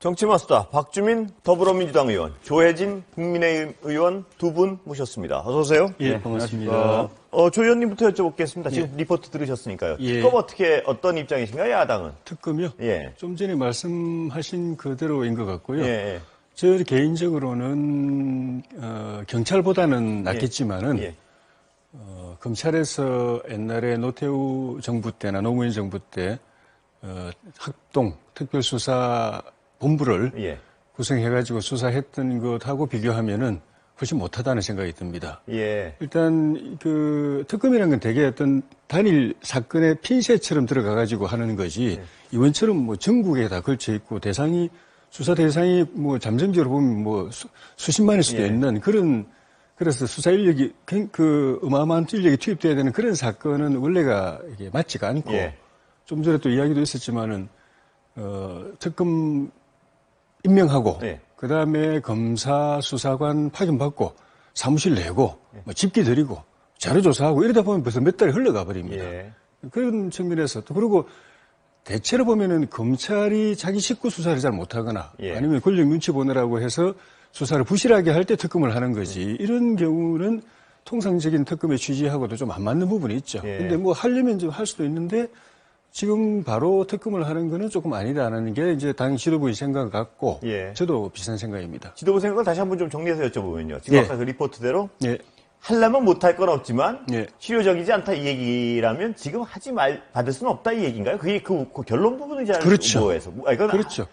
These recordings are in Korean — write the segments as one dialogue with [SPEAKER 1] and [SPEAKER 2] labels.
[SPEAKER 1] 정치마스터 박주민 더불어민주당 의원, 조혜진 국민의힘 의원 두 분 모셨습니다. 어서 오세요.
[SPEAKER 2] 예, 반갑습니다.
[SPEAKER 1] 조 의원님부터 여쭤보겠습니다. 지금 리포트 들으셨으니까요.
[SPEAKER 2] 예.
[SPEAKER 1] 특검 어떤 입장이신가요, 야당은?
[SPEAKER 2] 특검이요?
[SPEAKER 1] 예.
[SPEAKER 2] 좀 전에 말씀하신 그대로인 것 같고요.
[SPEAKER 1] 예.
[SPEAKER 2] 저 개인적으로는 경찰보다는 낫겠지만은
[SPEAKER 1] 예.
[SPEAKER 2] 검찰에서 옛날에 노태우 정부 때나 노무현 정부 때 합동 특별수사 본부를
[SPEAKER 1] 예.
[SPEAKER 2] 구성해가지고 수사했던 것하고 비교하면은 훨씬 못하다는 생각이 듭니다.
[SPEAKER 1] 예.
[SPEAKER 2] 일단 그 특검이라는 건 되게 어떤 단일 사건의 핀셋처럼 들어가가지고 하는 거지 이번처럼 뭐 전국에 다 걸쳐 있고 수사 대상이 뭐 잠정적으로 보면 뭐 수십만일 수도 있는 그래서 수사 인력이 그 어마어마한 인력이 투입돼야 되는 그런 사건은 원래가 이게 맞지가 않고 좀 전에 또 이야기도 있었지만은 특검 임명하고 그다음에 검사 수사관 파견받고 사무실 내고 뭐 집기 들이고 자료 조사하고 이러다 보면 벌써 몇 달이 흘러가 버립니다. 그런 측면에서 또 그리고 대체로 보면은 검찰이 자기 식구 수사를 잘 못하거나 아니면 권력 눈치 보느라고 해서 수사를 부실하게 할 때 특검을 하는 거지 이런 경우는 통상적인 특검의 취지하고도 좀 안 맞는 부분이 있죠. 근데 뭐 하려면 좀 할 수도 있는데 지금 바로 특검을 하는 거는 조금 아니다라는 게 이제 당 지도부의 생각 같고 저도 비슷한 생각입니다.
[SPEAKER 1] 지도부 생각을 다시 한번 좀 정리해서 여쭤보면요. 지금 아까 그 리포트대로 하려면 못할 건 없지만 실효적이지 않다 이 얘기라면 지금 받을 수는 없다 이 얘기인가요? 그게 그 결론 부분이지 않을까요?
[SPEAKER 2] 그렇죠. 그렇죠.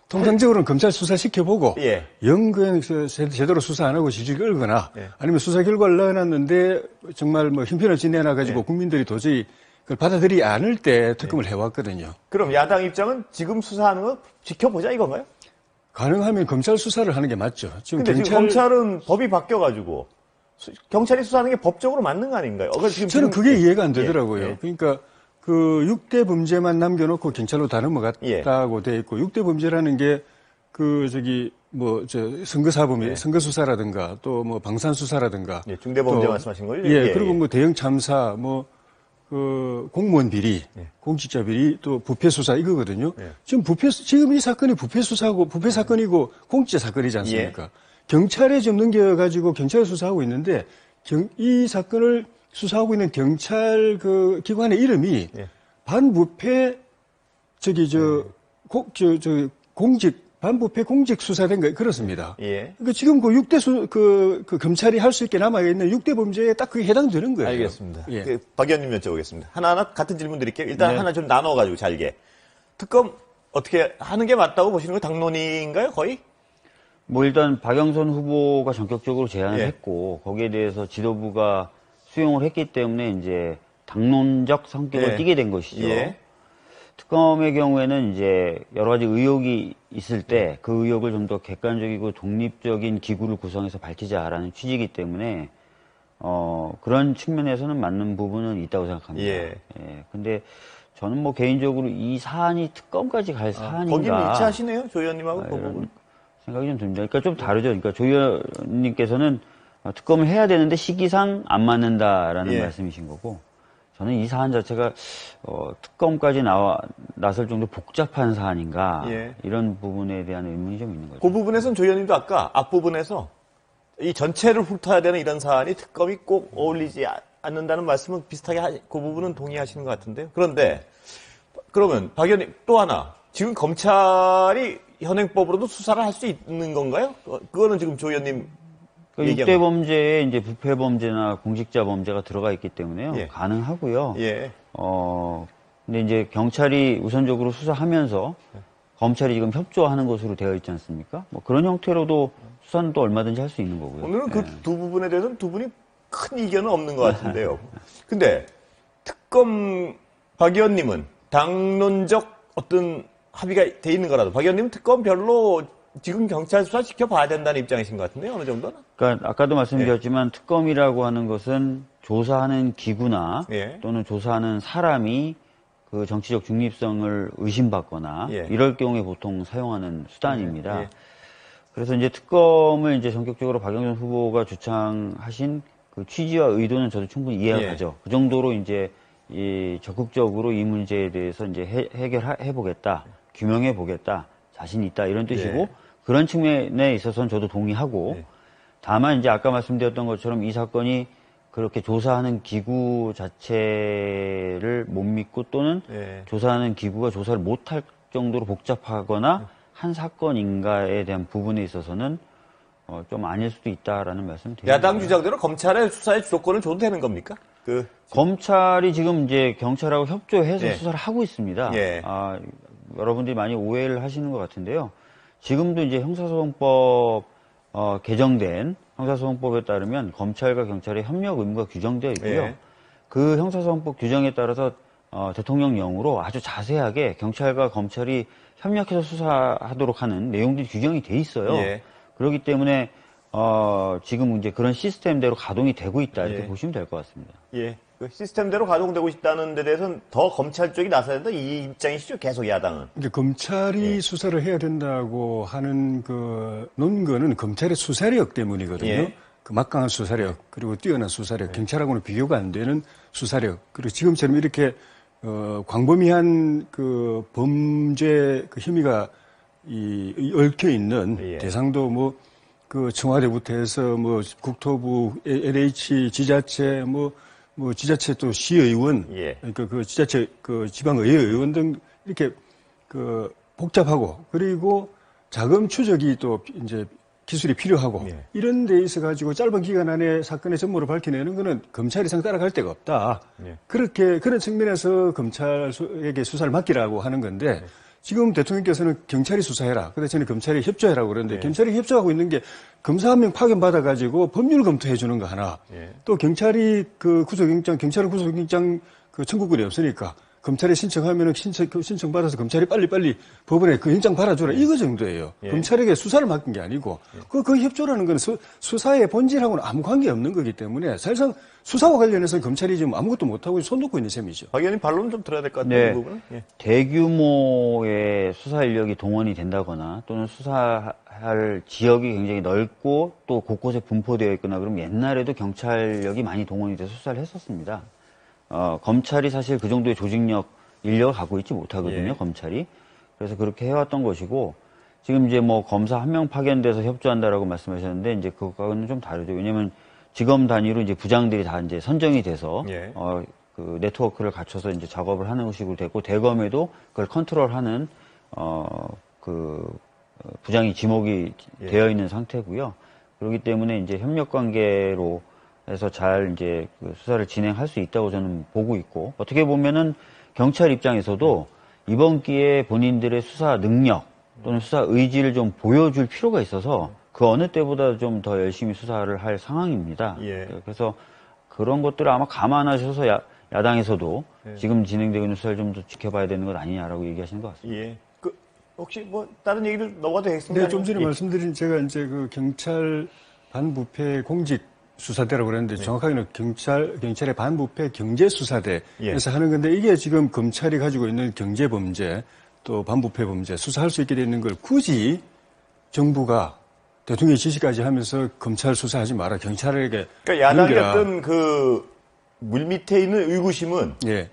[SPEAKER 2] 통상적으로는 검찰 수사 시켜보고 영구엔 제대로 수사 안 하고 질질 끌거나 아니면 수사 결과를 넣어놨는데 정말 뭐 형편을 지내놔가지고 국민들이 도저히 그걸 받아들이지 않을 때 특검을 해왔거든요.
[SPEAKER 1] 그럼 야당 입장은 지금 수사하는 거 지켜보자 이건가요?
[SPEAKER 2] 가능하면 검찰 수사를 하는 게 맞죠.
[SPEAKER 1] 지금 검찰은 법이 바뀌어가지고 경찰이 수사하는 게 법적으로 맞는 거 아닌가요?
[SPEAKER 2] 저는 그게 이해가 안 되더라고요. 그러니까 그 6대 범죄만 남겨놓고 경찰로 다 넘어갔다고 돼 있고 6대 범죄라는 게 선거사범이 선거수사라든가 또 뭐 방산수사라든가
[SPEAKER 1] 중대범죄 말씀하신 거죠?
[SPEAKER 2] 그리고 뭐 대형 참사 공무원 비리, 공직자 비리, 또 부패 수사 이거거든요. 지금 이 사건이 부패 사건이고 공직자 사건이지 않습니까? 경찰에 좀 넘겨가지고 경찰 수사하고 있는데 이 사건을 수사하고 있는 경찰 그 기관의 이름이 반부패 반부패 공직 수사된 거 그렇습니다. 그러니까 지금 그 6대 검찰이 할 수 있게 남아있는 6대 범죄에 딱 그게 해당되는 거예요.
[SPEAKER 1] 알겠습니다. 박 의원님 여쭤보겠습니다. 하나하나 같은 질문 드릴게요. 일단 하나 좀 나눠가지고 잘게. 특검 어떻게 하는 게 맞다고 보시는 거 당론인가요, 거의?
[SPEAKER 3] 뭐 일단 박영선 후보가 전격적으로 제안을 했고 거기에 대해서 지도부가 수용을 했기 때문에 이제 당론적 성격을 띠게 된 것이죠. 특검의 경우에는 이제 여러 가지 의혹이 있을 때 그 의혹을 좀 더 객관적이고 독립적인 기구를 구성해서 밝히자라는 취지이기 때문에 그런 측면에서는 맞는 부분은 있다고 생각합니다. 근데 저는 뭐 개인적으로 이 사안이 특검까지 갈 사안인가?
[SPEAKER 1] 거기는 일치하시네요, 조 의원님하고 그 부분.
[SPEAKER 3] 생각이 좀 듭니다. 그러니까 좀 다르죠. 그러니까 조 의원님께서는 특검을 해야 되는데 시기상 안 맞는다라는 말씀이신 거고. 저는 이 사안 자체가 특검까지 나설 정도 복잡한 사안인가 이런 부분에 대한 의문이 좀 있는 거죠.
[SPEAKER 1] 그 부분에서는 조 의원님도 아까 앞부분에서 이 전체를 훑어야 되는 이런 사안이 특검이 꼭 어울리지 않는다는 말씀은 비슷하게 그 부분은 동의하시는 것 같은데요. 그런데 그러면 박 의원님 또 하나 지금 검찰이 현행법으로도 수사를 할 수 있는 건가요? 그거는 지금 조 의원님
[SPEAKER 3] 6대 범죄에 이제 부패 범죄나 공직자 범죄가 들어가 있기 때문에요. 가능하고요. 근데 이제 경찰이 우선적으로 수사하면서 검찰이 지금 협조하는 것으로 되어 있지 않습니까? 뭐 그런 형태로도 수사는 또 얼마든지 할 수 있는 거고요.
[SPEAKER 1] 오늘은 그 두 부분에 대해서는 두 분이 큰 이견은 없는 것 같은데요. 근데 특검 박 의원님은 당론적 어떤 합의가 돼 있는 거라도 박 의원님은 특검 별로 지금 경찰 수사 지켜봐야 된다는 입장이신 것 같은데요, 어느 정도는?
[SPEAKER 3] 그러니까 아까도 말씀드렸지만 특검이라고 하는 것은 조사하는 기구나 또는 조사하는 사람이 그 정치적 중립성을 의심받거나 이럴 경우에 보통 사용하는 수단입니다. 그래서 이제 특검을 이제 전격적으로 박영선 후보가 주창하신 그 취지와 의도는 저도 충분히 이해가 가죠. 그 정도로 이제 적극적으로 이 문제에 대해서 이제 해결해 보겠다, 규명해 보겠다. 자신이 있다 이런 뜻이고
[SPEAKER 1] 예.
[SPEAKER 3] 그런 측면에 있어서는 저도 동의하고
[SPEAKER 1] 예.
[SPEAKER 3] 다만 이제 아까 말씀드렸던 것처럼 이 사건이 그렇게 조사하는 기구 자체를 못 믿고 또는
[SPEAKER 1] 예.
[SPEAKER 3] 조사하는 기구가 조사를 못할 정도로 복잡하거나 한 사건인가에 대한 부분에 있어서는 좀 아닐 수도 있다라는 말씀 드립니다.
[SPEAKER 1] 야당 주장대로 검찰의 수사의 주도권을 줘도 되는 겁니까?
[SPEAKER 3] 검찰이 지금 이제 경찰하고 협조해서
[SPEAKER 1] 예.
[SPEAKER 3] 수사를 하고 있습니다.
[SPEAKER 1] 예.
[SPEAKER 3] 여러분들이 많이 오해를 하시는 것 같은데요. 지금도 이제 형사소송법 개정된 형사소송법에 따르면 검찰과 경찰의 협력 의무가 규정되어 있고요.
[SPEAKER 1] 예.
[SPEAKER 3] 그 형사소송법 규정에 따라서 대통령령으로 아주 자세하게 경찰과 검찰이 협력해서 수사하도록 하는 내용들이 규정이 돼 있어요.
[SPEAKER 1] 예.
[SPEAKER 3] 그렇기 때문에 지금 이제 그런 시스템대로 가동이 되고 있다 이렇게
[SPEAKER 1] 예.
[SPEAKER 3] 보시면 될 것 같습니다.
[SPEAKER 1] 예. 그 시스템대로 가동되고 있다는 데 대해서는 더 검찰 쪽이 나서야 된다 이 입장이시죠? 계속 야당은.
[SPEAKER 2] 이제 검찰이
[SPEAKER 1] 예.
[SPEAKER 2] 수사를 해야 된다고 하는 그 논거는 검찰의 수사력 때문이거든요.
[SPEAKER 1] 예.
[SPEAKER 2] 그 막강한 수사력 그리고 뛰어난 수사력, 경찰하고는 비교가 안 되는 수사력 그리고 지금처럼 이렇게 광범위한 그 범죄 그 혐의가 얽혀 있는
[SPEAKER 1] 예.
[SPEAKER 2] 대상도 뭐 그 청와대부터 해서 뭐 국토부, LH, 지자체 뭐 지자체 또 시의원,
[SPEAKER 1] 예.
[SPEAKER 2] 그러니까 그 지자체 그 지방의회 의원 등 이렇게 그 복잡하고 그리고 자금 추적이 또 이제 기술이 필요하고
[SPEAKER 1] 예.
[SPEAKER 2] 이런 데 있어 가지고 짧은 기간 안에 사건의 전모를 밝혀내는 거는 검찰 이상 따라갈 데가 없다.
[SPEAKER 1] 예.
[SPEAKER 2] 그렇게 그런 측면에서 검찰에게 수사를 맡기라고 하는 건데 지금 대통령께서는 경찰이 수사해라. 근데 저는 검찰이 협조해라고 그러는데
[SPEAKER 1] 예.
[SPEAKER 2] 경찰이 협조하고 있는 게 검사 한 명 파견받아 가지고 법률 검토해 주는 거 하나.
[SPEAKER 1] 예.
[SPEAKER 2] 또 경찰이 그 구속영장, 경찰은 구속영장 그 청구권이 없으니까 검찰에 신청하면은 신청 받아서 검찰이 빨리빨리 법원에 그 영장 받아줘라. 이거 정도예요.
[SPEAKER 1] 예.
[SPEAKER 2] 검찰에게 수사를 맡긴 게 아니고 그 협조라는 건 수사의 본질하고는 아무 관계 없는 거기 때문에 사실상 수사와 관련해서 검찰이 지금 아무것도 못하고 손 놓고 있는 셈이죠.
[SPEAKER 1] 박 의원님 반론은 좀 들어야 될 것 같아요.
[SPEAKER 3] 네.
[SPEAKER 1] 이 부분은. 예.
[SPEAKER 3] 대규모의 수사 인력이 동원이 된다거나 또는 수사할 지역이 굉장히 넓고 또 곳곳에 분포되어 있거나 그러면 옛날에도 경찰력이 많이 동원이 돼서 수사를 했었습니다. 검찰이 사실 그 정도의 조직력, 인력을 갖고 있지 못하거든요,
[SPEAKER 1] 예.
[SPEAKER 3] 검찰이. 그래서 그렇게 해왔던 것이고, 지금 이제 뭐 검사 한 명 파견돼서 협조한다라고 말씀하셨는데, 이제 그거는 좀 다르죠. 왜냐면 지검 단위로 이제 부장들이 다 이제 선정이 돼서,
[SPEAKER 1] 예.
[SPEAKER 3] 그 네트워크를 갖춰서 이제 작업을 하는 식으로 됐고, 대검에도 그걸 컨트롤하는, 부장이 지목이
[SPEAKER 1] 예.
[SPEAKER 3] 되어 있는 상태고요. 그렇기 때문에 이제 협력 관계로 해서 잘 이제 그 수사를 진행할 수 있다고 저는 보고 있고 어떻게 보면은 경찰 입장에서도 이번 기회에 본인들의 수사 능력 또는 수사 의지를 좀 보여줄 필요가 있어서 그 어느 때보다 좀 더 열심히 수사를 할 상황입니다.
[SPEAKER 1] 예.
[SPEAKER 3] 그래서 그런 것들을 아마 감안하셔서 야당에서도
[SPEAKER 1] 예.
[SPEAKER 3] 지금 진행되고 있는 수사를 좀 더 지켜봐야 되는 것 아니냐라고 얘기하시는 것 같습니다.
[SPEAKER 1] 예. 혹시 뭐 다른 얘기를 넘어가도 되겠습니까?
[SPEAKER 2] 네, 좀 전에
[SPEAKER 1] 예.
[SPEAKER 2] 말씀드린 제가 이제 그 경찰 반부패 공직 수사대라고 그랬는데 정확하게는 경찰의 반부패 경제수사대에서 하는 건데 이게 지금 검찰이 가지고 있는 경제범죄 또 반부패 범죄 수사할 수 있게 돼 있는 걸 굳이 정부가 대통령이 지시까지 하면서 검찰 수사하지 마라 경찰에게
[SPEAKER 1] 그러니까 야당의
[SPEAKER 2] 넘겨라.
[SPEAKER 1] 어떤 그 물밑에 있는 의구심은
[SPEAKER 2] 예.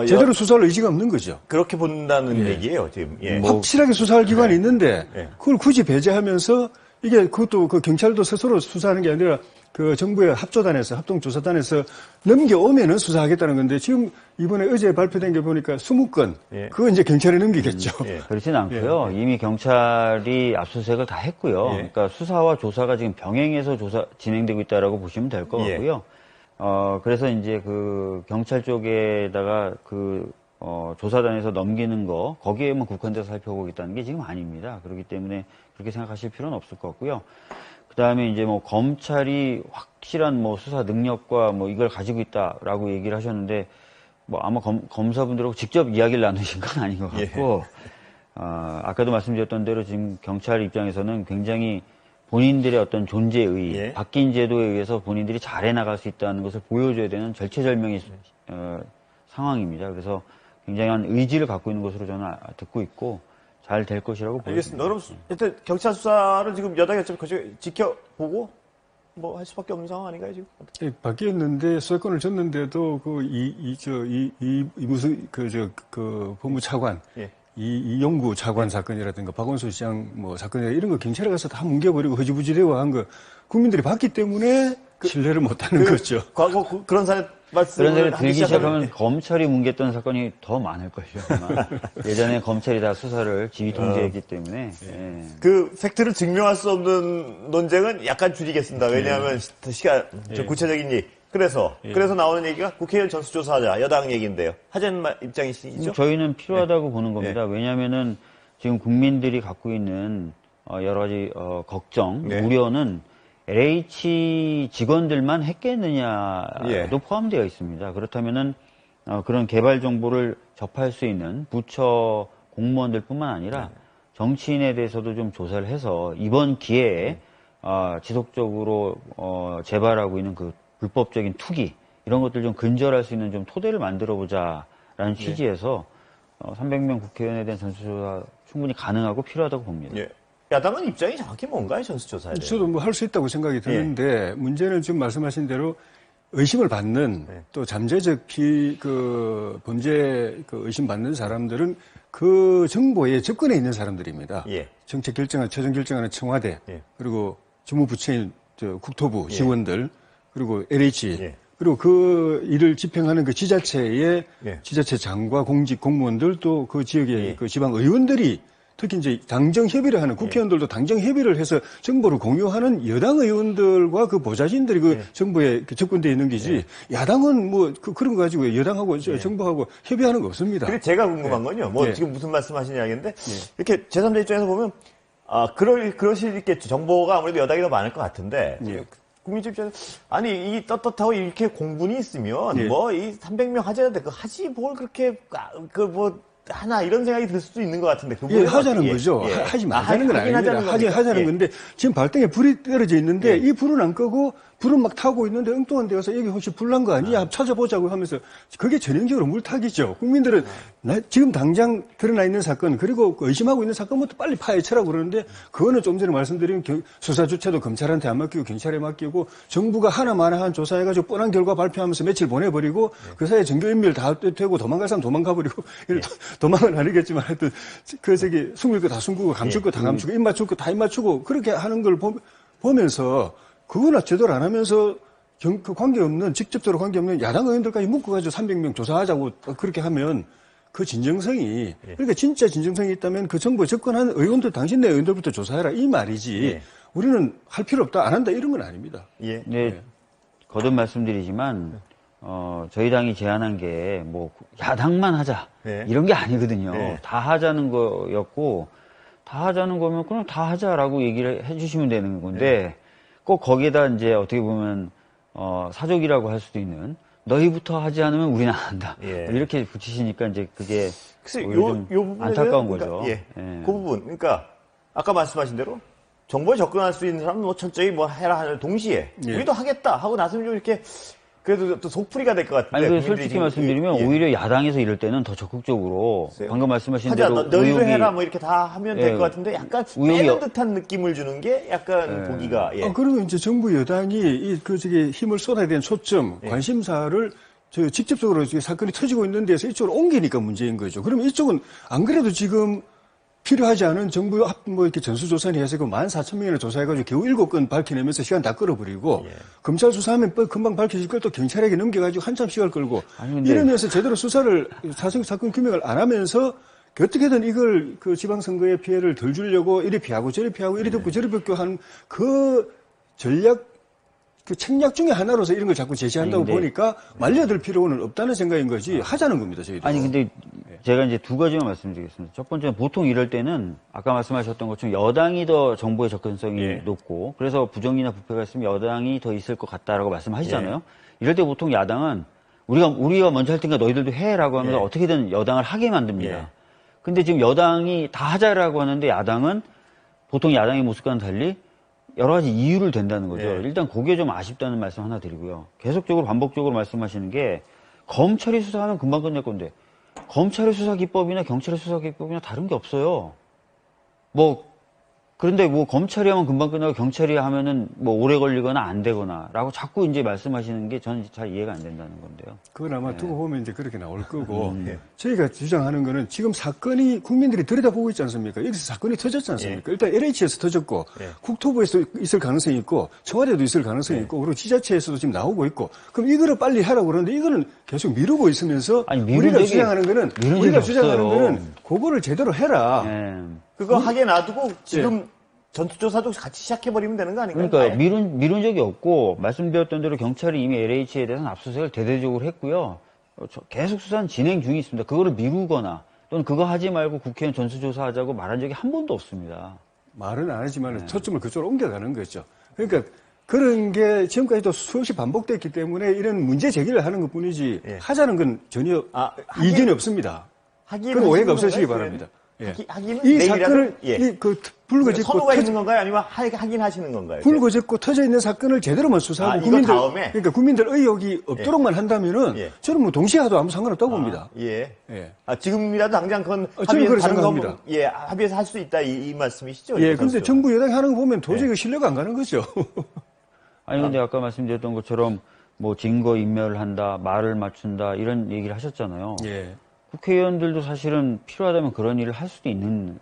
[SPEAKER 2] 제대로 수사할 의지가 없는 거죠.
[SPEAKER 1] 그렇게 본다는
[SPEAKER 2] 예.
[SPEAKER 1] 얘기예요, 지금. 예.
[SPEAKER 2] 확실하게 수사할 기관이 있는데
[SPEAKER 1] 예.
[SPEAKER 2] 그걸 굳이 배제하면서 이게 그것도 그 경찰도 스스로 수사하는 게 아니라 그 정부의 합조단에서 합동조사단에서 넘겨오면은 수사하겠다는 건데 지금 이번에 어제 발표된 게 보니까 20건
[SPEAKER 1] 예.
[SPEAKER 2] 그거 이제 경찰에 넘기겠죠.
[SPEAKER 1] 예.
[SPEAKER 3] 그렇진 않고요. 이미 경찰이 압수수색을 다 했고요.
[SPEAKER 1] 예.
[SPEAKER 3] 그러니까 수사와 조사가 지금 병행해서 진행되고 있다라고 보시면 될 것
[SPEAKER 1] 예.
[SPEAKER 3] 같고요. 그래서 이제 그 경찰 쪽에다가 조사단에서 넘기는 거, 거기에만 국한돼서 살펴보겠다는 게 지금 아닙니다. 그렇기 때문에 그렇게 생각하실 필요는 없을 것 같고요. 그 다음에 이제 뭐 검찰이 확실한 뭐 수사 능력과 뭐 이걸 가지고 있다라고 얘기를 하셨는데 뭐 아마 검사분들하고 직접 이야기를 나누신 건 아닌 것 같고, 아까도 말씀드렸던 대로 지금 경찰 입장에서는 굉장히 본인들의 어떤 존재의
[SPEAKER 1] 예.
[SPEAKER 3] 바뀐 제도에 의해서 본인들이 잘해 나갈 수 있다는 것을 보여줘야 되는 절체절명의 상황입니다. 그래서 굉장한 의지를 갖고 있는 것으로 저는 듣고 있고 잘 될 것이라고
[SPEAKER 1] 알겠습니다.
[SPEAKER 3] 보여집니다.
[SPEAKER 1] 그럼 일단 경찰 수사를 지금 여당이 좀 지켜보고 뭐 할 수밖에 없는 상황 아닌가요, 지금?
[SPEAKER 2] 예, 바뀌었는데 수사권을 줬는데도 그 무슨 그 법무차관
[SPEAKER 1] 예.
[SPEAKER 2] 이용구 차관 사건이라든가 박원순 시장 뭐 사건이라 이런 거 경찰에 가서 다 뭉개버리고 허지부지되고 한 거 국민들이 봤기 때문에 신뢰를 못하는 거죠.
[SPEAKER 1] 과거 그런 사례 말씀을
[SPEAKER 3] 그런 사례
[SPEAKER 1] 하기
[SPEAKER 3] 들기
[SPEAKER 1] 시작하면
[SPEAKER 3] 시작하면 검찰이 뭉갰던 사건이 더 많을걸요. 아마. 예전에 검찰이 다 수사를 지휘 통제했기 때문에. 예.
[SPEAKER 1] 그 팩트를 증명할 수 없는 논쟁은 약간 줄이겠습니다. 왜냐하면 시간 좀 구체적인 얘기. 그래서 나오는 얘기가 국회의원 전수조사하자 여당 얘기인데요. 하자는 입장이시죠?
[SPEAKER 3] 저희는 필요하다고 보는 겁니다. 왜냐하면은 지금 국민들이 갖고 있는 여러 가지 걱정, 우려는 LH 직원들만 했겠느냐도 포함되어 있습니다. 그렇다면은 그런 개발 정보를 접할 수 있는 부처 공무원들뿐만 아니라 정치인에 대해서도 좀 조사를 해서 이번 기회에 지속적으로 재발하고 있는 그 불법적인 투기 이런 것들 좀 근절할 수 있는 좀 토대를 만들어 보자라는 취지에서 300명 국회의원에 대한 전수조사 충분히 가능하고 필요하다고 봅니다.
[SPEAKER 1] 예. 야당은 입장이 정확히 뭔가요, 전수조사에 대해?
[SPEAKER 2] 저도 뭐 할 수 있다고 생각이 드는데 문제는 지금 말씀하신 대로 의심을 받는 또 잠재적 범죄 의심받는 사람들은 그 정보에 접근해 있는 사람들입니다. 정책 결정하는 최종 결정하는 청와대 그리고 주무부처인 국토부 직원들 그리고 LH 그리고 그 일을 집행하는 그 지자체의 지자체장과 공직 공무원들 또 그 지역의 그 지방 의원들이 특히 이제 당정 협의를 하는 국회의원들도 당정 협의를 해서 정보를 공유하는 여당 의원들과 그 보좌진들이 그 정보에 접근되어 있는 게지 야당은 뭐 그런 거 가지고 여당하고 정부하고 협의하는 거 없습니다.
[SPEAKER 1] 그리고 제가 궁금한 건요. 뭐 지금 무슨 말씀하시는 이야기인데 이렇게 제3자 입장에서 보면 그러시겠죠. 정보가 아무래도 여당이 더 많을 것 같은데 국민적 입장에서 아니 이 떳떳하고 이렇게 공분이 있으면 뭐 이 300명 하자는데 하지 뭘 그렇게 하나 이런 생각이 들 수도 있는 것 같은데
[SPEAKER 2] 하자는 거죠. 하지 말자는 건 아닙니다. 하자는 건데 지금 발등에 불이 떨어져 있는데 이 불은 안 끄고 불은 막 타고 있는데 엉뚱한 데 가서 여기 혹시 불 난 거 아니야? 찾아보자고 하면서 그게 전형적으로 물타기죠. 국민들은 지금 당장 드러나 있는 사건 그리고 의심하고 있는 사건부터 빨리 파헤쳐라고 그러는데 그거는 좀 전에 말씀드린 수사 주체도 검찰한테 안 맡기고 경찰에 맡기고 정부가 하나마나 한 조사해가지고 뻔한 결과 발표하면서 며칠 보내버리고 그 사이에 증거인멸 다 되고 도망갈 사람 도망가버리고 도망은 아니겠지만 하여튼 숨길 거 다 숨기고 감출 거 다 감추고 입 맞출 거 다 입 맞추고 그렇게 하는 걸 보면서 그거나 제대로 안 하면서 직접적으로 관계없는 야당 의원들까지 묶어가지고 300명 조사하자고 그렇게 하면 그 진정성이, 그러니까 진짜 진정성이 있다면 그 정부에 접근한 의원들, 당신네 의원들부터 조사해라 이 말이지 우리는 할 필요 없다, 안 한다 이런 건 아닙니다.
[SPEAKER 3] 거듭 말씀드리지만, 저희 당이 제안한 게 뭐 야당만 하자 이런 게 아니거든요. 다 하자는 거였고, 다 하자는 거면 그냥 다 하자라고 얘기를 해주시면 되는 건데, 꼭 거기에다 이제 어떻게 보면 사족이라고 할 수도 있는 너희부터 하지 않으면 우리는 안 한다. 이렇게 붙이시니까 이제 그게 요 안타까운 거죠.
[SPEAKER 1] 그 부분 그러니까 아까 말씀하신 대로 정보에 접근할 수 있는 사람은 뭐 철저히 뭐 해라 하는 동시에 우리도 하겠다 하고 나서면 좀 이렇게 그래도 또 속풀이가 될 것 같은데.
[SPEAKER 3] 아니, 솔직히 말씀드리면 오히려 야당에서 이럴 때는 더 적극적으로 방금 말씀하신 대로
[SPEAKER 1] 너희도 해라 뭐 이렇게 다 하면 될 것 같은데 약간 빼는 듯한 느낌을 주는 게 약간 보기가.
[SPEAKER 2] 그러면 이제 정부 여당이 힘을 쏟아야 되는 초점, 관심사를 직접적으로 사건이 터지고 있는 데서 이쪽으로 옮기니까 문제인 거죠. 그러면 이쪽은 안 그래도 지금 필요하지 않은 정부 이렇게 전수조사를 해서 14,000명이나 조사해가지고 겨우 7건 밝혀내면서 시간 다 끌어버리고 검찰 수사하면 금방 밝혀질 걸 또 경찰에게 넘겨가지고 한참 시간 끌고 이러면서 제대로 수사를 사건 규명을 안 하면서 어떻게든 이걸 그 지방선거의 피해를 덜 주려고 이리 피하고 저리 피하고 이리 덮고 저리 덮고 한 그 전략 그 책략 중에 하나로서 이런 걸 자꾸 제시한다고 보니까 말려들 필요는 없다는 생각인 거지 하자는 겁니다, 저희도.
[SPEAKER 3] 아니, 근데 제가 이제 두 가지만 말씀드리겠습니다. 첫 번째는 보통 이럴 때는 아까 말씀하셨던 것처럼 여당이 더 정보의 접근성이 높고 그래서 부정이나 부패가 있으면 여당이 더 있을 것 같다라고 말씀하시잖아요. 이럴 때 보통 야당은 우리가 먼저 할 테니까 너희들도 해라고 하면서 어떻게든 여당을 하게 만듭니다. 근데 지금 여당이 다 하자라고 하는데 야당은 보통 야당의 모습과는 달리 여러 가지 이유를 댄다는 거죠. 일단 그게 좀 아쉽다는 말씀 하나 드리고요. 계속적으로 반복적으로 말씀하시는 게 검찰이 수사하면 금방 끝낼 건데 검찰의 수사기법이나 경찰의 수사기법이나 다른 게 없어요. 뭐 그런데 뭐 검찰이 하면 금방 끝나고 경찰이 하면은 뭐 오래 걸리거나 안 되거나라고 자꾸 이제 말씀하시는 게 저는 잘 이해가 안 된다는 건데요.
[SPEAKER 2] 그건 아마 두고 보면 이제 그렇게 나올 거고 저희가 주장하는 거는 지금 사건이 국민들이 들여다보고 있지 않습니까? 여기서 사건이 터졌지 않습니까? 일단 LH에서 터졌고 국토부에서 있을 가능성이 있고 청와대도 있을 가능성이 있고 그리고 지자체에서도 지금 나오고 있고 그럼 이거를 빨리 하라고 그러는데 이거는 계속 미루고 있으면서 우리가 주장하는 거는 그거를 제대로 해라.
[SPEAKER 1] 그거 하게 놔두고 지금 전투조사도 같이 시작해버리면 되는 거 아닌가요?
[SPEAKER 3] 그러니까 미룬 적이 없고 말씀드렸던 대로 경찰이 이미 LH에 대해서는 압수수색을 대대적으로 했고요. 계속 수사는 진행 중에 있습니다. 그거를 미루거나 또는 그거 하지 말고 국회의원 전수조사하자고 말한 적이 한 번도 없습니다.
[SPEAKER 2] 말은 안 하지만 초점을 그쪽으로 옮겨가는 거죠. 그러니까 그런 게 지금까지도 수없이 반복됐기 때문에 이런 문제 제기를 하는 것뿐이지 하자는 건 전혀 이견이 없습니다. 그건 오해가 없으시기 바랍니다. 이 사건을 불거짓고
[SPEAKER 1] 선호가 있는 건가요? 아니면 하긴 하시는 건가요?
[SPEAKER 2] 불거짓고 터져 있는 사건을 제대로만 수사하고 그러니까 국민들 의혹이 없도록만 한다면은 저는 뭐 동시에 하도 아무 상관없다고 봅니다.
[SPEAKER 1] 지금이라도 당장 그건
[SPEAKER 2] 저는 생각합니다.
[SPEAKER 1] 합의해서 할 수 있다 이 말씀이시죠?
[SPEAKER 2] 그런데 정부 여당이 하는 거 보면 도저히 신뢰가 안 가는 거죠.
[SPEAKER 3] 아니 근데 아까 말씀드렸던 것처럼 뭐 증거 인멸을 한다, 말을 맞춘다 이런 얘기를 하셨잖아요. 국회의원들도 사실은 필요하다면 그런 일을 할 수도 있는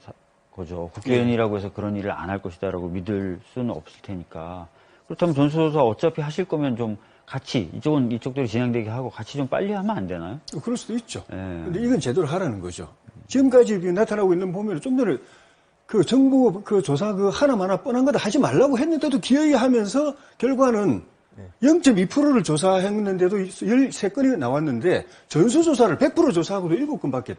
[SPEAKER 3] 거죠. 국회의원이라고 해서 그런 일을 안 할 것이다라고 믿을 수는 없을 테니까. 그렇다면 전수조사 어차피 하실 거면 좀 같이 이쪽은 이쪽대로 진행되게 하고 같이 좀 빨리 하면 안 되나요?
[SPEAKER 2] 그럴 수도 있죠. 근데 이건 제대로 하라는 거죠. 지금까지 나타나고 있는 보면 좀 전에 그 정부 그 조사 그 하나마나 뻔한 거다 하지 말라고 했는데도 기어이 하면서 결과는 0.2%를 조사했는데도 13건이 나왔는데 전수조사를 100% 조사하고도 7건밖에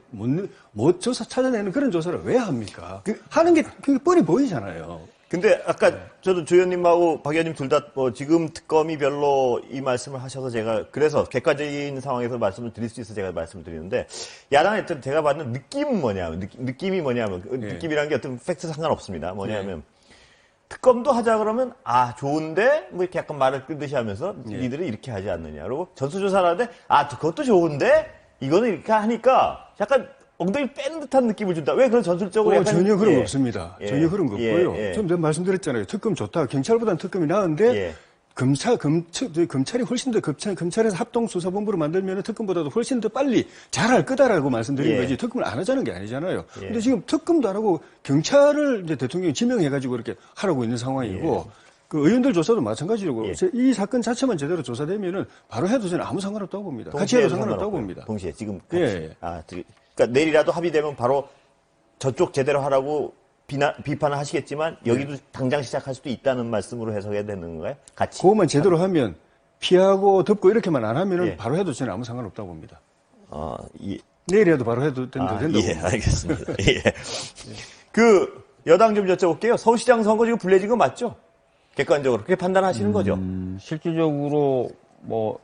[SPEAKER 2] 못 조사 찾아내는 그런 조사를 왜 합니까? 하는 게 그게 뻔히 보이잖아요.
[SPEAKER 1] 근데 아까 저도 조 의원님하고 박 의원님 둘 다 지금 특검이 별로 이 말씀을 하셔서 제가 그래서 객관적인 상황에서 말씀을 드릴 수 있어서 제가 말씀을 드리는데 야당에 제가 받는 느낌은 뭐냐면 느낌이 뭐냐면 느낌이라는 게 어떤 팩트 상관없습니다. 뭐냐면 특검도 하자 그러면 좋은데 뭐 이렇게 약간 말을 끌듯이 하면서 니들이 이렇게 하지 않느냐. 그리고 전수조사를 하는데 그것도 좋은데 이거는 이렇게 하니까 약간 엉덩이 뺀 듯한 느낌을 준다. 왜 그런 전술적으로 약간
[SPEAKER 2] 전혀 그런 거 없습니다. 전혀 그런 거 없고요. 좀 전에 말씀드렸잖아요. 특검 좋다. 경찰보다는 특검이 나은데 검찰이 훨씬 더 검찰에서 합동수사본부를 만들면 특검보다도 훨씬 더 빨리 잘할 거다라고 말씀드린 거지 특검을 안 하자는 게 아니잖아요. 근데 지금 특검도 안 하고 경찰을 이제 대통령이 지명해가지고 이렇게 하라고 있는 상황이고 그 의원들 조사도 마찬가지고 이 사건 자체만 제대로 조사되면은 바로 해도 저는 아무 상관없다고 봅니다. 같이 해도 상관없다고 봅니다.
[SPEAKER 1] 동시에 지금 같이. 그러니까 내일이라도 합의되면 바로 저쪽 제대로 하라고 비판을 하시겠지만 여기도 당장 시작할 수도 있다는 말씀으로 해석해야 되는 건가요? 같이.
[SPEAKER 2] 그것만 제대로 하면 피하고 덮고 이렇게만 안 하면은 바로 해도 저는 아무 상관없다고 봅니다. 내일이라도 바로 해도 된다고 봅니다.
[SPEAKER 1] 알겠습니다. 그 여당 좀 여쭤볼게요. 서울시장 선거 지금 불리해진 거 맞죠? 객관적으로 그렇게 판단하시는 거죠?
[SPEAKER 3] 실질적으로 뭐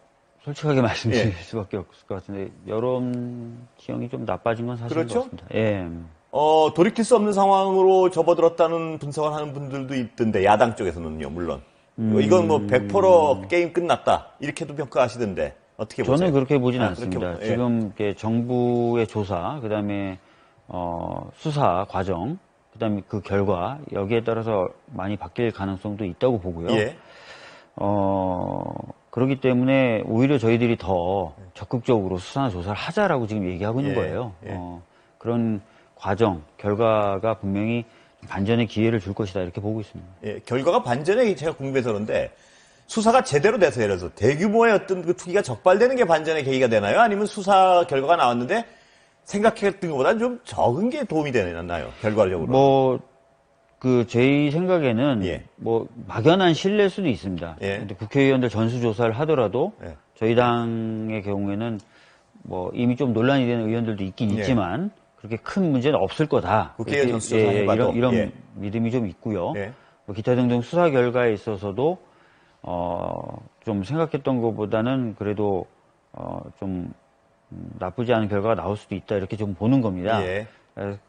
[SPEAKER 3] 솔직하게 말씀드릴 수밖에 없을 것 같은데 여론 지형이 좀 나빠진 건 사실인 것 같습니다.
[SPEAKER 1] 돌이킬 수 없는 상황으로 접어들었다는 분석을 하는 분들도 있던데 야당 쪽에서는요, 물론. 이건 뭐 100% 게임 끝났다 이렇게도 평가하시던데 어떻게 보세요?
[SPEAKER 3] 저는 그렇게 보진 않습니다. 지금 정부의 조사, 그다음에 수사 과정, 그다음에 그 결과 여기에 따라서 많이 바뀔 가능성도 있다고 보고요. 그렇기 때문에 오히려 저희들이 더 적극적으로 수사나 조사를 하자라고 지금 얘기하고 있는 거예요. 그런 과정, 결과가 분명히 반전의 기회를 줄 것이다 이렇게 보고 있습니다.
[SPEAKER 1] 결과가 반전에 제가 궁금해서 그런데 수사가 제대로 돼서 예를 들어서 대규모의 어떤 그 투기가 적발되는 게 반전의 계기가 되나요? 아니면 수사 결과가 나왔는데 생각했던 것보다는 좀 적은 게 도움이 되나요? 결과적으로.
[SPEAKER 3] 제 생각에는 막연한 신뢰일 수도 있습니다. 근데 국회의원들 전수조사를 하더라도 저희 당의 경우에는 이미 좀 논란이 되는 의원들도 있긴 있지만 그렇게 큰 문제는 없을 거다.
[SPEAKER 1] 국회의원 전수조사 해봐도
[SPEAKER 3] 이런 믿음이 좀 있고요. 기타 등등 수사 결과에 있어서도 좀 생각했던 것보다는 그래도 좀 나쁘지 않은 결과가 나올 수도 있다 이렇게 좀 보는 겁니다.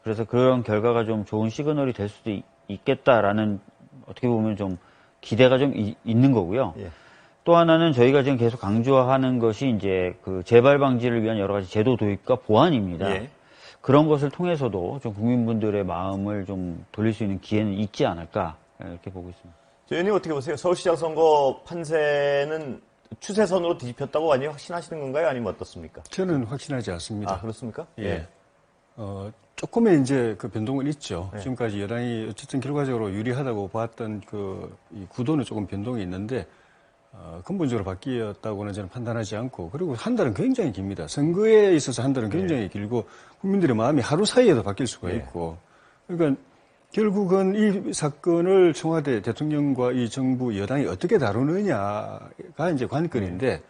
[SPEAKER 3] 그래서 그런 결과가 좀 좋은 시그널이 될 수도 있겠다라는 어떻게 보면 좀 기대가 좀 있는 거고요. 또 하나는 저희가 지금 계속 강조하는 것이 이제 그 재발 방지를 위한 여러 가지 제도 도입과 보완입니다. 그런 것을 통해서도 좀 국민분들의 마음을 좀 돌릴 수 있는 기회는 있지 않을까 이렇게 보고 있습니다.
[SPEAKER 1] 조 의원님 어떻게 보세요? 서울시장 선거 판세는 추세선으로 뒤집혔다고 완전히 확신하시는 건가요? 아니면 어떻습니까?
[SPEAKER 2] 저는 확신하지 않습니다.
[SPEAKER 1] 아, 그렇습니까?
[SPEAKER 2] 예. 조금의 이제 그 변동은 있죠.
[SPEAKER 1] 네.
[SPEAKER 2] 지금까지 여당이 어쨌든 결과적으로 유리하다고 봤던 이 구도는 조금 변동이 있는데, 근본적으로 바뀌었다고는 저는 판단하지 않고, 그리고 한 달은 굉장히 깁니다. 선거에 있어서 한 달은 굉장히 길고, 국민들의 마음이 하루 사이에도 바뀔 수가 있고, 그러니까 결국은 이 사건을 청와대 대통령과 이 정부 여당이 어떻게 다루느냐가 이제 관건인데,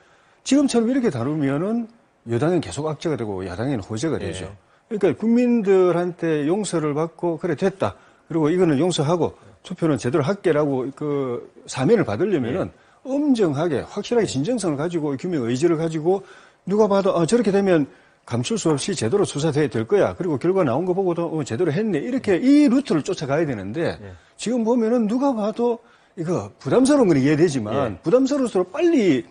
[SPEAKER 2] 지금처럼 이렇게 다루면은 여당은 계속 악재가 되고 야당에는 호재가 되죠. 그러니까 국민들한테 용서를 받고 그래 됐다. 그리고 이거는 용서하고 투표는 제대로 할게라고 그 사면을 받으려면은 엄정하게 확실하게 진정성을 가지고 규명 의지를 가지고 누가 봐도 저렇게 되면 감출 수 없이 제대로 수사돼야 될 거야. 그리고 결과 나온 거 보고도 제대로 했네. 이렇게 이 루트를 쫓아가야 되는데 지금 보면은 누가 봐도 이거 부담스러운 건 이해되지만 부담스러울수록 빨리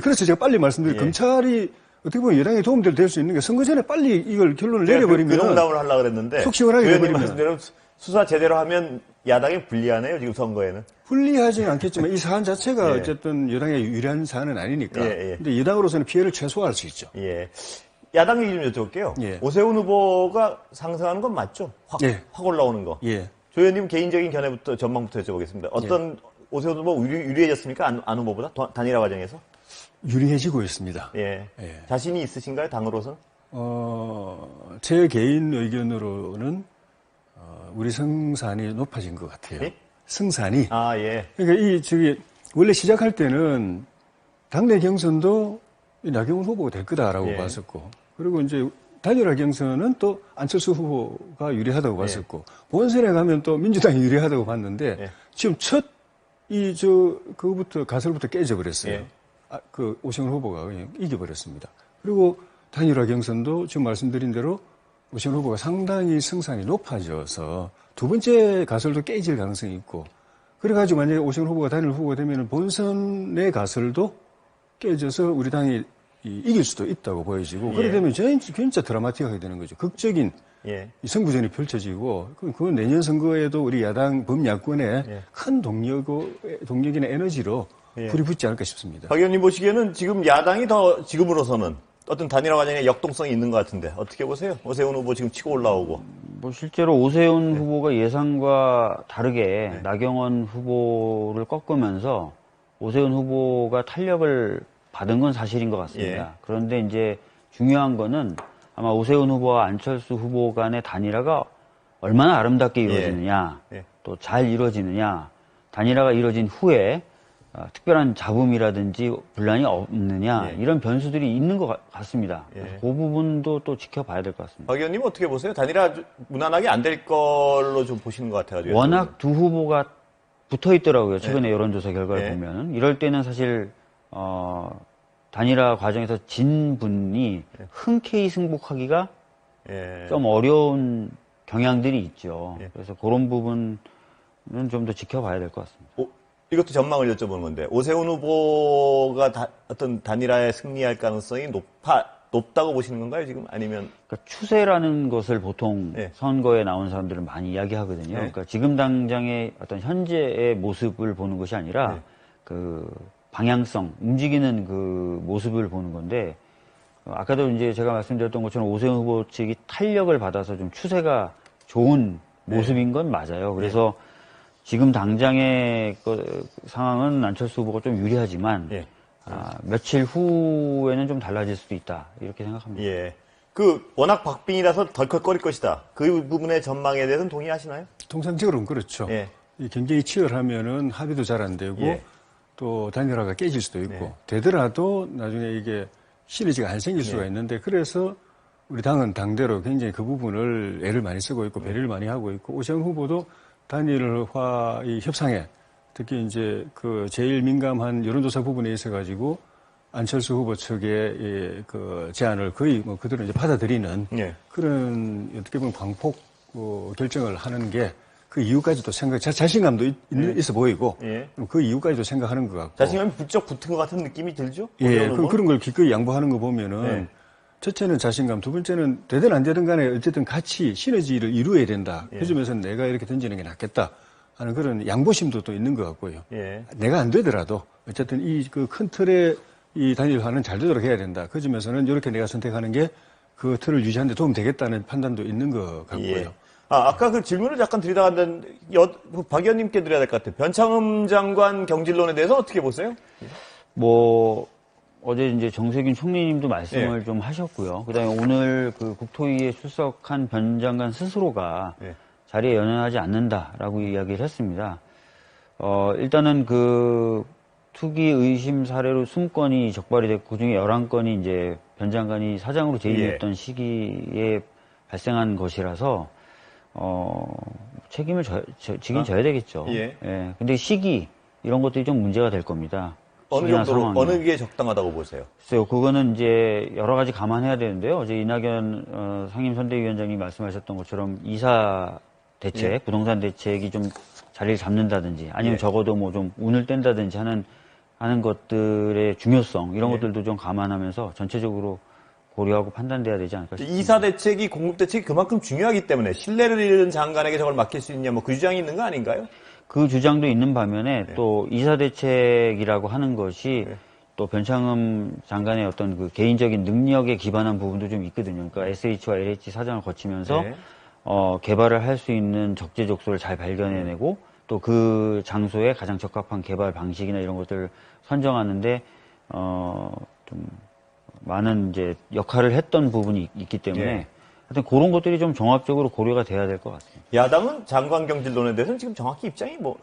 [SPEAKER 2] 그래서 제가 빨리 말씀드린 검찰이 어떻게 보면 여당에 도움될 수 있는 게 선거 전에 빨리 이걸 결론을 내려버리면
[SPEAKER 1] 그 농담을 하려고 그랬는데
[SPEAKER 2] 속 시원하게
[SPEAKER 1] 의원님
[SPEAKER 2] 돼버리면
[SPEAKER 1] 말씀대로 수사 제대로 하면 야당이 불리하네요. 지금 선거에는.
[SPEAKER 2] 불리하지는 않겠지만 이 사안 자체가 어쨌든 여당에 유리한 사안은 아니니까. 근데 여당으로서는 피해를 최소화할 수 있죠.
[SPEAKER 1] 예. 야당 얘기 좀 여쭤볼게요. 오세훈 후보가 상승하는 건 맞죠? 확 올라오는 거. 조 의원님 개인적인 견해부터 전망부터 여쭤보겠습니다. 어떤 오세훈 후보 유리해졌습니까? 안 후보보다? 단일화 과정에서?
[SPEAKER 2] 유리해지고 있습니다.
[SPEAKER 1] 자신이 있으신가요? 당으로서는?
[SPEAKER 2] 제 개인 의견으로는 우리 승산이 높아진 것 같아요. 승산이. 그러니까 원래 시작할 때는 당내 경선도 나경원 후보가 될 거다라고 봤었고, 그리고 이제 단일화 경선은 또 안철수 후보가 유리하다고 봤었고, 본선에 가면 또 민주당이 유리하다고 봤는데, 지금 그거부터 가설부터 깨져버렸어요. 그 오세훈 후보가 그냥 이겨버렸습니다. 그리고 단일화 경선도 지금 말씀드린 대로 오세훈 후보가 상당히 승산이 높아져서 두 번째 가설도 깨질 가능성이 있고, 그래가지고 만약에 오세훈 후보가 단일 후보가 되면 본선의 가설도 깨져서 우리 당이 이길 수도 있다고 보여지고, 그래 되면 진짜 드라마틱하게 되는 거죠. 극적인 이 선구전이 펼쳐지고, 그건 내년 선거에도 우리 야당 범야권의 큰 동력이나 에너지로 불이 붙지 않을까 싶습니다.
[SPEAKER 1] 박 의원님 보시기에는 지금 야당이 더 지금으로서는 어떤 단일화 과정에 역동성이 있는 것 같은데 어떻게 보세요? 오세훈 후보 지금 치고 올라오고.
[SPEAKER 3] 뭐 실제로 오세훈 후보가 예상과 다르게 나경원 후보를 꺾으면서 오세훈 후보가 탄력을 받은 건 사실인 것 같습니다. 그런데 이제 중요한 거는 아마 오세훈 후보와 안철수 후보 간의 단일화가 얼마나 아름답게 이루어지느냐, 또 잘 이루어지느냐, 단일화가 이루어진 후에 특별한 잡음이라든지 분란이 없느냐, 이런 변수들이 있는 것 같습니다. 그 부분도 또 지켜봐야 될 것 같습니다.
[SPEAKER 1] 박 의원님 어떻게 보세요? 단일화 무난하게 안 될 걸로 좀 보시는 것 같아요.
[SPEAKER 3] 워낙 두 후보가 붙어 있더라고요. 최근에 여론조사 결과를 보면. 이럴 때는 사실 단일화 과정에서 진 분이 흔쾌히 승복하기가 좀 어려운 경향들이 있죠. 그래서 그런 부분은 좀 더 지켜봐야 될 것 같습니다.
[SPEAKER 1] 이것도 전망을 여쭤보는 건데 오세훈 후보가 어떤 단일화에 승리할 가능성이 높다고 보시는 건가요? 지금 아니면
[SPEAKER 3] 그러니까 추세라는 것을 보통 선거에 나온 사람들은 많이 이야기하거든요. 그러니까 지금 당장의 어떤 현재의 모습을 보는 것이 아니라 그 방향성, 움직이는 그 모습을 보는 건데 아까도 이제 제가 말씀드렸던 것처럼 오세훈 후보 측이 탄력을 받아서 좀 추세가 좋은 모습인 건 맞아요. 그래서 지금 당장의 상황은 안철수 후보가 좀 유리하지만 며칠 후에는 좀 달라질 수도 있다 이렇게 생각합니다.
[SPEAKER 1] 워낙 박빙이라서 덜컥거릴 것이다. 그 부분의 전망에 대해서는 동의하시나요?
[SPEAKER 2] 통상적으로는 그렇죠. 이 경쟁이 치열하면은 합의도 잘 안 되고 또 단일화가 깨질 수도 있고 되더라도 나중에 이게 시너지가 안 생길 수가 있는데 그래서 우리 당은 당대로 굉장히 그 부분을 애를 많이 쓰고 있고 배려를 많이 하고 있고 오세훈 후보도 단일화 이 협상에 특히 이제 그 제일 민감한 여론조사 부분에 있어가지고 안철수 후보 측의 그 제안을 거의 뭐 그대로 이제 받아들이는 그런 어떻게 보면 광폭 결정을 하는 게 그 이유까지도 자신감도 있어 보이고 그 이유까지도 생각하는 것 같고
[SPEAKER 1] 자신감이 부쩍 붙은 것 같은 느낌이 들죠?
[SPEAKER 2] 그런 걸 기꺼이 양보하는 거 보면은 첫째는 자신감, 두 번째는 되든 안 되든 간에 어쨌든 같이 시너지를 이루어야 된다.
[SPEAKER 1] 예.
[SPEAKER 2] 그 점에서는 내가 이렇게 던지는 게 낫겠다 하는 그런 양보심도 또 있는 것 같고요.
[SPEAKER 1] 예.
[SPEAKER 2] 내가 안 되더라도 어쨌든 이 그 큰 틀의 이 단일화는 잘 되도록 해야 된다. 그 점에서는 이렇게 내가 선택하는 게 그 틀을 유지하는 데 도움 되겠다는 판단도 있는 것 같고요.
[SPEAKER 1] 예. 아까 그 질문을 잠깐 드리다갔는데 박 의원님께 드려야 될 것 같아요. 변창흠 장관 경질론에 대해서 어떻게 보세요?
[SPEAKER 3] 뭐 어제 이제 정세균 총리님도 말씀을
[SPEAKER 1] 예.
[SPEAKER 3] 좀 하셨고요. 그다음에 오늘 그 국토위에 출석한 변 장관 스스로가
[SPEAKER 1] 예.
[SPEAKER 3] 자리에 연연하지 않는다라고 이야기를 했습니다. 일단은 그 투기 의심 사례로 20건이 적발이 됐고 그중에 11건이 이제 변 장관이 사장으로 재임했던 시기에 발생한 것이라서 책임을 지긴 져야 되겠죠.
[SPEAKER 1] 예.
[SPEAKER 3] 예. 근데 시기 이런 것들이 좀 문제가 될 겁니다.
[SPEAKER 1] 어느
[SPEAKER 3] 시기나
[SPEAKER 1] 정도로,
[SPEAKER 3] 상황이.
[SPEAKER 1] 어느 게 적당하다고 보세요?
[SPEAKER 3] 글쎄요, 그거는 이제 여러 가지 감안해야 되는데요. 어제 이낙연 상임선대위원장이 말씀하셨던 것처럼 이사 대책,
[SPEAKER 1] 예.
[SPEAKER 3] 부동산 대책이 좀 자리를 잡는다든지 아니면
[SPEAKER 1] 예.
[SPEAKER 3] 적어도 뭐 좀 운을 뗀다든지 하는 것들의 중요성 이런
[SPEAKER 1] 예.
[SPEAKER 3] 것들도 좀 감안하면서 전체적으로 고려하고 판단돼야 되지 않을까 싶습니다.
[SPEAKER 1] 이사 대책이 공급 대책이 그만큼 중요하기 때문에 신뢰를 잃은 장관에게 저걸 맡길 수 있냐 뭐 그 주장이 있는 거 아닌가요?
[SPEAKER 3] 그 주장도 있는 반면에 또 이사 대책이라고 하는 것이 또 변창흠 장관의 어떤 그 개인적인 능력에 기반한 부분도 좀 있거든요. 그러니까 SH와 LH 사장을 거치면서
[SPEAKER 1] 네.
[SPEAKER 3] 개발을 할 수 있는 적재적소를 잘 발견해내고 또 그 장소에 가장 적합한 개발 방식이나 이런 것들을 선정하는데 좀 많은 이제 역할을 했던 부분이 있기 때문에
[SPEAKER 1] 예.
[SPEAKER 3] 하여튼 그런 것들이 좀 종합적으로 고려가 돼야 될 것 같습니다.
[SPEAKER 1] 야당은 장관 경질론에 대해서는 지금 정확히 입장이 뭐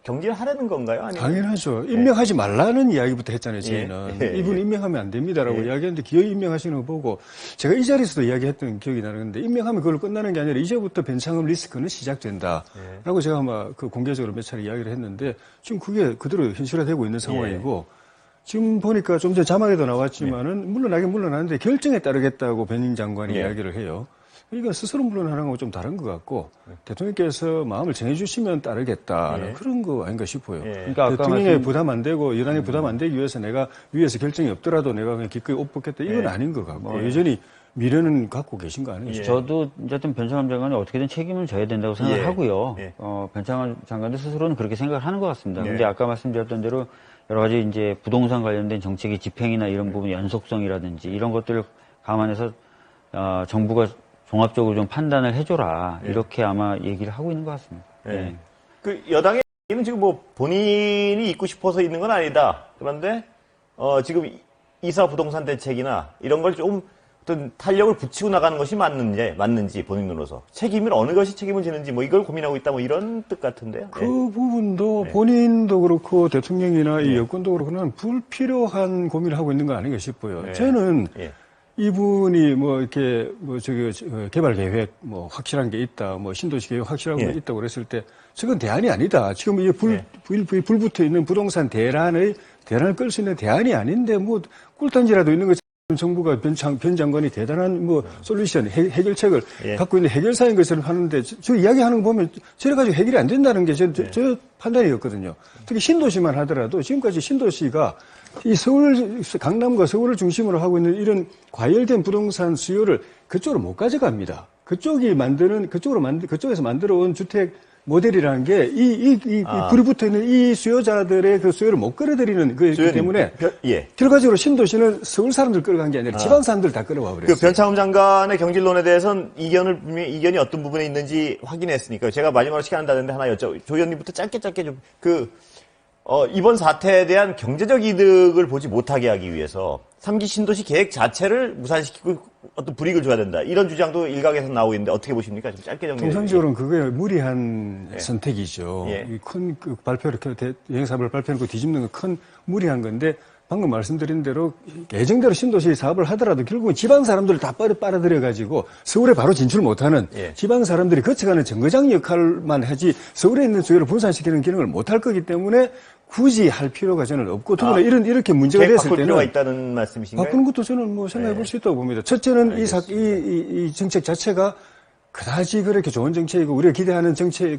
[SPEAKER 1] 경질하라는 건가요? 아니면
[SPEAKER 2] 당연하죠. 임명하지 말라는 이야기부터 했잖아요, 저희는.
[SPEAKER 1] 예.
[SPEAKER 2] 이분 임명하면 안 됩니다라고 이야기했는데 기어이 임명하시는 거 보고 제가 이 자리에서도 이야기했던 기억이 나는데 임명하면 그걸로 끝나는 게 아니라 이제부터 변창흠 리스크는 시작된다라고 제가 아마 그 공개적으로 몇 차례 이야기를 했는데 지금 그게 그대로 현실화되고 있는 상황이고 지금 보니까 좀 전에 자막에도 나왔지만은 물러나긴 물러나는데 결정에 따르겠다고 변인 장관이 이야기를 해요. 이건 스스로 물러나는 거하고 좀 다른 것 같고 대통령께서 마음을 정해주시면 따르겠다는 그런 거 아닌가 싶어요.
[SPEAKER 3] 그러니까 아까
[SPEAKER 2] 대통령에 부담 안 되고 여당에 부담 안 되기 위해서 내가 위에서 결정이 없더라도 내가 그냥 기꺼이 옷 벗겠다 이건 아닌 것 같고 여전히 미련은 갖고 계신 거 아니에요?
[SPEAKER 3] 저도 어쨌든 변창흠 장관이 어떻게든 책임을 져야 된다고 생각을 하고요.
[SPEAKER 1] 예.
[SPEAKER 3] 변창흠 장관도 스스로는 그렇게 생각을 하는 것 같습니다. 근데 아까 말씀드렸던 대로 여러 가지 이제 부동산 관련된 정책의 집행이나 이런 부분 연속성이라든지 이런 것들을 감안해서 정부가 종합적으로 좀 판단을 해줘라 이렇게 아마 얘기를 하고 있는 것 같습니다. 예.
[SPEAKER 1] 그 여당의 얘기는 지금 뭐 본인이 있고 싶어서 있는 건 아니다. 그런데 지금 이사 부동산 대책이나 이런 걸 좀 어떤 탄력을 붙이고 나가는 것이 맞는지 본인으로서 책임을 어느 것이 책임을 지는지 뭐 이걸 고민하고 있다 뭐 이런 뜻 같은데요.
[SPEAKER 2] 그 부분도 본인도 그렇고 대통령이나 이 여권도 그렇고는 불필요한 고민을 하고 있는 거 아닌가 싶어요. 저는 이분이 뭐 이렇게 뭐 개발 계획 뭐 확실한 게 있다, 뭐 신도시 계획 확실한 게 있다고 그랬을 때 저건 대안이 아니다. 지금 이게 불 붙어 있는 부동산 대란을 끌 수 있는 대안이 아닌데 뭐 꿀단지라도 있는 거. 정부가 변 장관이 대단한 뭐 솔루션 해결책을 갖고 있는 해결사인 것처럼 하는데 저 이야기하는 거 보면 저래 가지고 해결이 안 된다는 게 저 판단이었거든요. 특히 신도시만 하더라도 지금까지 신도시가 이 강남과 서울을 중심으로 하고 있는 이런 과열된 부동산 수요를 그쪽으로 못 가져갑니다. 그쪽에서 만들어 온 주택 모델이라는 게 불이 붙어 있는 이 수요자들의 그 수요를 못 끌어들이는 거기 때문에 결과적으로 신도시는 서울 사람들 끌어간 게 아니라 지방 사람들 다 끌어와 버렸어요.
[SPEAKER 1] 그 변창흠 장관의 경질론에 대해서는 이견이 어떤 부분에 있는지 확인했으니까 제가 마지막으로 시간 한다는데 하나 조 의원님부터 짧게 좀 이번 사태에 대한 경제적 이득을 보지 못하게 하기 위해서 3기 신도시 계획 자체를 무산시키고 어떤 불이익을 줘야 된다. 이런 주장도 일각에서 나오고 있는데 어떻게 보십니까? 좀 짧게 정리해 주세요.
[SPEAKER 2] 통상적으로는 그게 무리한 선택이죠. 큰 발표를 여행사업을 발표해놓고 뒤집는 건 큰 무리한 건데 방금 말씀드린 대로 예정대로 신도시 사업을 하더라도 결국은 지방 사람들을 다 빨아들여가지고 서울에 바로 진출 못하는 지방 사람들이 거쳐가는 정거장 역할만 하지 서울에 있는 수요를 분산시키는 기능을 못할 거기 때문에 굳이 할 필요가 저는 없고 또 이렇게 문제가 됐을
[SPEAKER 1] 바꿀
[SPEAKER 2] 때는
[SPEAKER 1] 필요가 있다는 말씀이신가요?
[SPEAKER 2] 바꾸는 것도 저는 뭐 생각해 볼 수 있다고 봅니다. 첫째는 이 정책 자체가 그다지 그렇게 좋은 정책이고 우리가 기대하는 정책의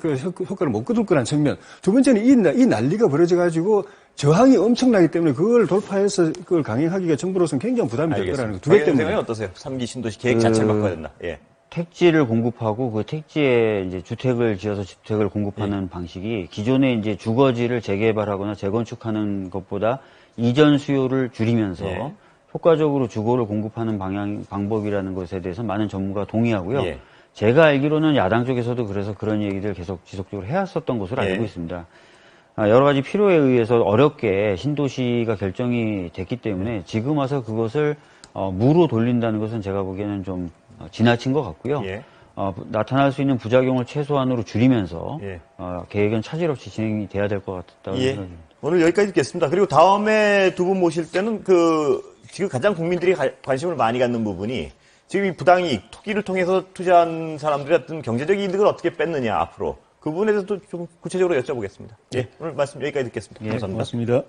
[SPEAKER 2] 효과를 못 거둘 거라는 측면. 두 번째는 이 난리가 벌어져가지고 저항이 엄청나기 때문에 그걸 돌파해서 그걸 강행하기가 정부로서는 굉장히 부담이 될 거라는 거. 두 개 때문에.
[SPEAKER 1] 생각은 어떠세요? 3기 신도시 계획 자체를 바꿔야 된다. 예.
[SPEAKER 3] 택지를 공급하고 그 택지에 이제 주택을 지어서 주택을 공급하는 방식이 기존에 이제 주거지를 재개발하거나 재건축하는 것보다 이전 수요를 줄이면서
[SPEAKER 1] 예.
[SPEAKER 3] 효과적으로 주거를 공급하는 방법이라는 것에 대해서 많은 전문가가 동의하고요.
[SPEAKER 1] 예.
[SPEAKER 3] 제가 알기로는 야당 쪽에서도 그래서 그런 얘기들 계속 지속적으로 해왔었던 것으로
[SPEAKER 1] 예.
[SPEAKER 3] 알고 있습니다. 여러 가지 필요에 의해서 어렵게 신도시가 결정이 됐기 때문에 지금 와서 그것을 무로 돌린다는 것은 제가 보기에는 좀 지나친 것 같고요.
[SPEAKER 1] 예.
[SPEAKER 3] 나타날 수 있는 부작용을 최소한으로 줄이면서
[SPEAKER 1] 예.
[SPEAKER 3] 계획은 차질 없이 진행이 돼야 될 것 같다는
[SPEAKER 1] 예.
[SPEAKER 3] 생각입니다.
[SPEAKER 1] 오늘 여기까지 듣겠습니다. 그리고 다음에 두 분 모실 때는 지금 가장 국민들이 관심을 많이 갖는 부분이 지금 이 부당이익, 투기를 통해서 투자한 사람들이 어떤 경제적 이득을 어떻게 뺐느냐, 앞으로. 그 부분에 대해서도 좀 구체적으로 여쭤보겠습니다. 예. 오늘 말씀 여기까지 듣겠습니다.
[SPEAKER 3] 예,
[SPEAKER 1] 감사합니다.
[SPEAKER 2] 고맙습니다.